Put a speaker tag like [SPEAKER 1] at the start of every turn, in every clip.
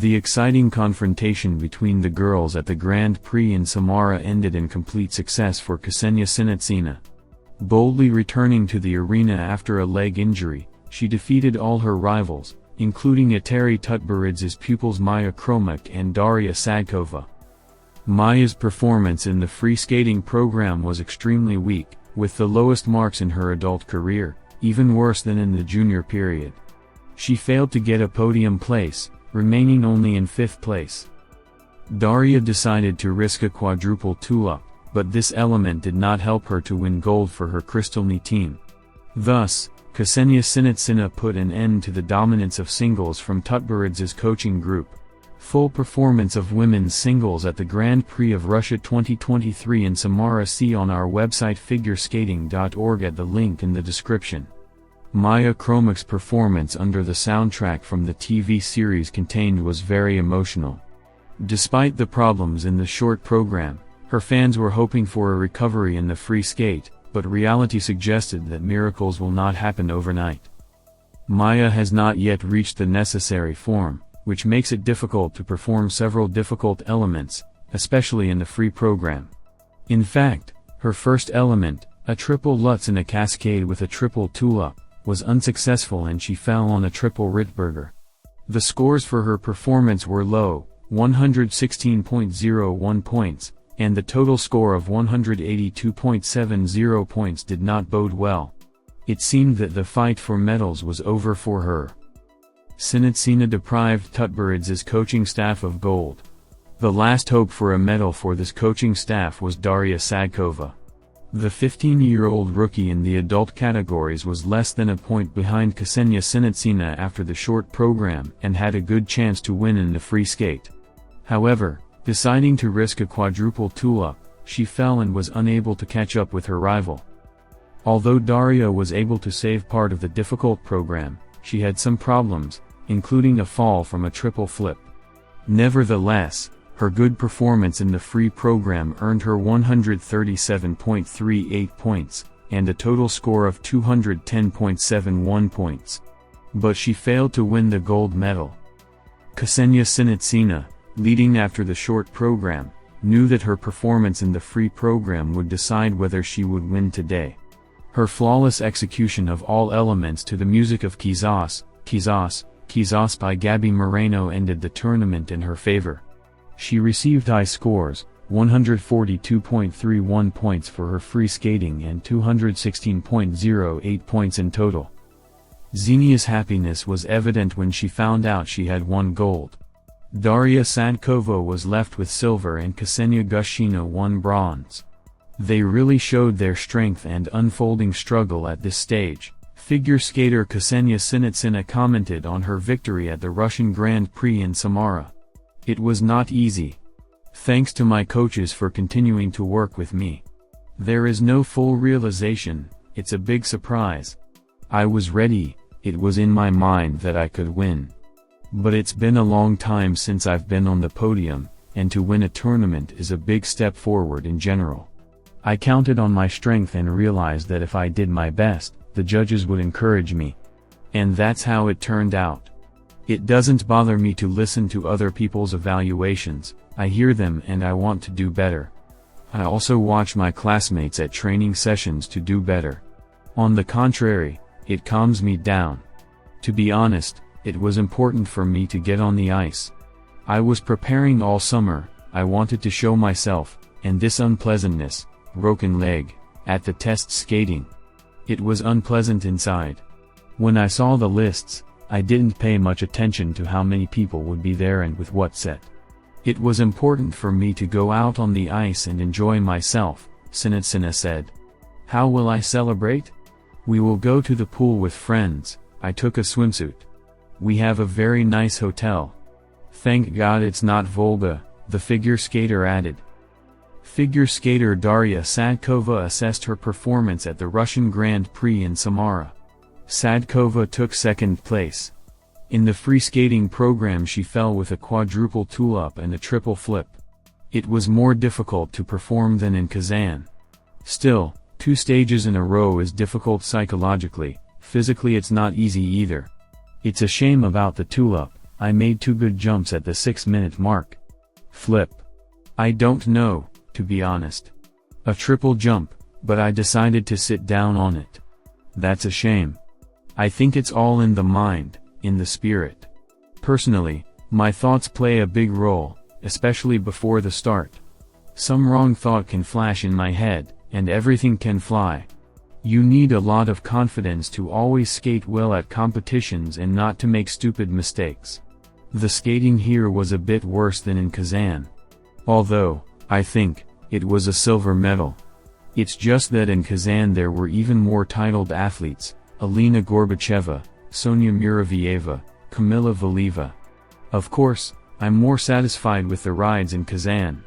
[SPEAKER 1] The exciting confrontation between the girls at the Grand Prix in Samara ended in complete success for Ksenia Sinitsina. Boldly returning to the arena after a leg injury, she defeated all her rivals, including Tutberidze's pupils Maya Khromykh and Daria Sadkova. Maya's performance in the free skating program was extremely weak, with the lowest marks in her adult career, even worse than in the junior period. She failed to get a podium place, remaining only in 5th place. Daria decided to risk a quadruple tulip, but this element did not help her to win gold for her Krystalny team. Thus, Ksenia Sinitsina put an end to the dominance of singles from Tutberidze's coaching group. Full performance of women's singles at the Grand Prix of Russia 2023 in Samara. See on our website figureskating.org at the link in the description. Maya Khromykh's performance under the soundtrack from the TV series Contained was very emotional. Despite the problems in the short program, her fans were hoping for a recovery in the free skate, but reality suggested that miracles will not happen overnight. Maya has not yet reached the necessary form, which makes it difficult to perform several difficult elements, especially in the free program. In fact, her first element, a triple Lutz in a cascade with a triple tulip, was unsuccessful and she fell on a triple Rittberger. The scores for her performance were low, 116.01 points, and the total score of 182.70 points did not bode well. It seemed that the fight for medals was over for her. Sinitsina deprived Tutberidze's coaching staff of gold. The last hope for a medal for this coaching staff was Daria Sadkova. The 15-year-old rookie in the adult categories was less than a point behind Ksenia Sinitsina after the short program and had a good chance to win in the free skate. However, deciding to risk a quadruple tulip, she fell and was unable to catch up with her rival. Although Daria was able to save part of the difficult program, she had some problems, including a fall from a triple flip. Nevertheless, her good performance in the free program earned her 137.38 points, and a total score of 210.71 points. But she failed to win the gold medal. Ksenia Sinitsina, leading after the short program, knew that her performance in the free program would decide whether she would win today. Her flawless execution of all elements to the music of Kizos by Gabi Moreno ended the tournament in her favor. She received high scores, 142.31 points for her free skating and 216.08 points in total. Ksenia's happiness was evident when she found out she had won gold. Daria Sadkova was left with silver and Ksenia Gushina won bronze. They really showed their strength and unfolding struggle at this stage. Figure skater Ksenia Sinitsina commented on her victory at the Russian Grand Prix in Samara. "It was not easy. Thanks to my coaches for continuing to work with me. There is no full realization, it's a big surprise. I was ready, it was in my mind that I could win. But it's been a long time since I've been on the podium, and to win a tournament is a big step forward in general. I counted on my strength and realized that if I did my best, the judges would encourage me. And that's how it turned out. It doesn't bother me to listen to other people's evaluations, I hear them and I want to do better. I also watch my classmates at training sessions to do better. On the contrary, it calms me down. To be honest, it was important for me to get on the ice. I was preparing all summer, I wanted to show myself, and this unpleasantness, broken leg, at the test skating. It was unpleasant inside. When I saw the lists, I didn't pay much attention to how many people would be there and with what set. It was important for me to go out on the ice and enjoy myself," Sinitsina said. "How will I celebrate? We will go to the pool with friends, I took a swimsuit. We have a very nice hotel. Thank God it's not Volga," the figure skater added. Figure skater Daria Sadkova assessed her performance at the Russian Grand Prix in Samara. Sadkova took second place. In the free skating program she fell with a quadruple tulip and a triple flip. It was more difficult to perform than in Kazan. Still, 2 stages in a row is difficult psychologically, physically it's not easy either. It's a shame about the tulip, I made 2 good jumps at the 6-minute mark. Flip. I don't know, to be honest. A triple jump, but I decided to sit down on it. That's a shame. I think it's all in the mind, in the spirit. Personally, my thoughts play a big role, especially before the start. Some wrong thought can flash in my head, and everything can fly. You need a lot of confidence to always skate well at competitions and not to make stupid mistakes. The skating here was a bit worse than in Kazan. Although, I think, it was a silver medal. It's just that in Kazan there were even more titled athletes: Alina Gorbacheva, Sonia Muravieva, Kamila Valieva. Of course, I'm more satisfied with the rides in Kazan.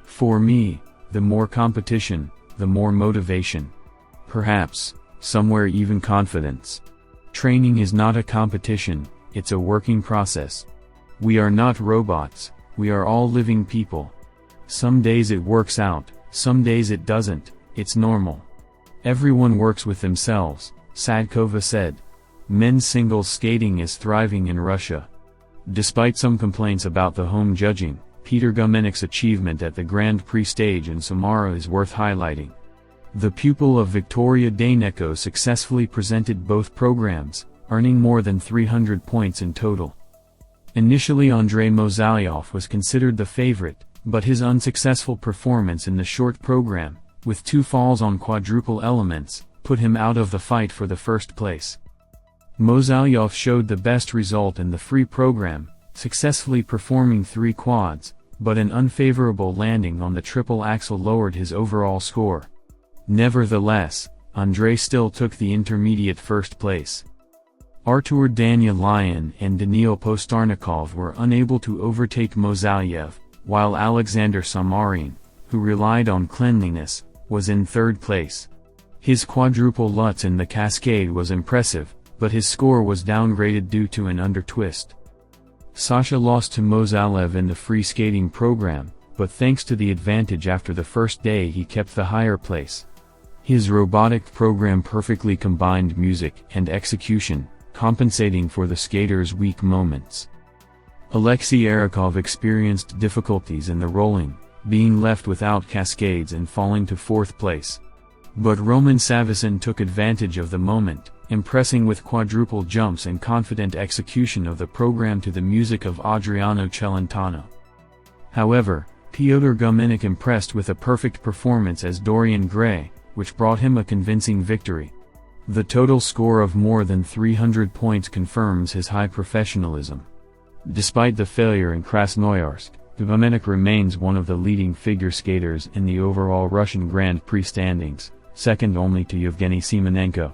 [SPEAKER 1] For me, the more competition, the more motivation. Perhaps, somewhere even confidence. Training is not a competition, it's a working process. We are not robots, we are all living people. Some days it works out, some days it doesn't, it's normal. Everyone works with themselves, Sadkova said. Men's singles skating is thriving in Russia. Despite some complaints about the home judging, Peter Gumenich's achievement at the Grand Prix stage in Samara is worth highlighting. The pupil of Victoria Dayneko successfully presented both programs, earning more than 300 points in total. Initially Andrei Mozalyov was considered the favorite, but his unsuccessful performance in the short program, with 2 falls on quadruple elements, put him out of the fight for the first place. Mozalyov showed the best result in the free program, successfully performing 3 quads, but an unfavorable landing on the triple axel lowered his overall score. Nevertheless, Andrei still took the intermediate first place. Artur Danilyan and Daniil Postarnikov were unable to overtake Mozalyev, while Alexander Samarin, who relied on cleanliness, was in third place. His quadruple Lutz in the cascade was impressive, but his score was downgraded due to an under-twist. Sasha lost to Mozalev in the free skating program, but thanks to the advantage after the first day he kept the higher place. His robotic program perfectly combined music and execution, compensating for the skater's weak moments. Alexei Erikov experienced difficulties in the rolling, being left without cascades and falling to 4th place. But Roman Savisin took advantage of the moment, impressing with quadruple jumps and confident execution of the program to the music of Adriano Celentano. However, Pyotr Gumenich impressed with a perfect performance as Dorian Gray, which brought him a convincing victory. The total score of more than 300 points confirms his high professionalism. Despite the failure in Krasnoyarsk, Gumenich remains one of the leading figure skaters in the overall Russian Grand Prix standings, second only to Yevgeny Simonenko.